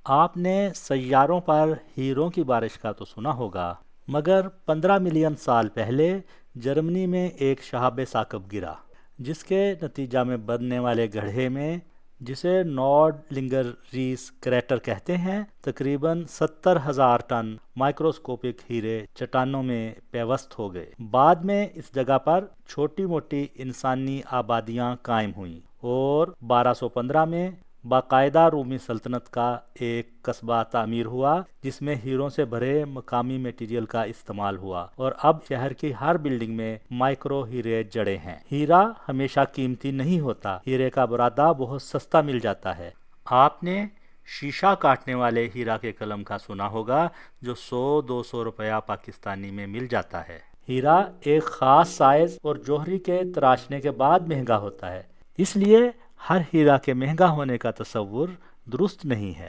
آپ نے سیاروں پر ہیروں کی بارش کا تو سنا ہوگا، مگر 15 ملین سال پہلے جرمنی میں ایک شہاب ثاقب گرا، جس کے نتیجہ میں بننے والے گڑھے میں، جسے نورڈ لنگر ریس کریٹر کہتے ہیں، تقریباً 70,000 ٹن مائکروسکوپک ہیرے چٹانوں میں پیوست ہو گئے۔ بعد میں اس جگہ پر چھوٹی موٹی انسانی آبادیاں قائم ہوئیں، اور 1215 میں باقاعدہ رومی سلطنت کا ایک قصبہ تعمیر ہوا، جس میں ہیروں سے بھرے مقامی میٹیریل کا استعمال ہوا، اور اب شہر کی ہر بلڈنگ میں مائکرو ہیرے جڑے ہیں۔ ہیرا ہمیشہ قیمتی نہیں ہوتا، ہیرے کا برادہ بہت سستا مل جاتا ہے۔ آپ نے شیشہ کاٹنے والے ہیرا کے قلم کا سنا ہوگا، جو 100-200 روپیہ پاکستانی میں مل جاتا ہے۔ ہیرا ایک خاص سائز اور جوہری کے تراشنے کے بعد مہنگا ہوتا ہے، اس لیے ہر ہیرا کے مہنگا ہونے کا تصور درست نہیں ہے۔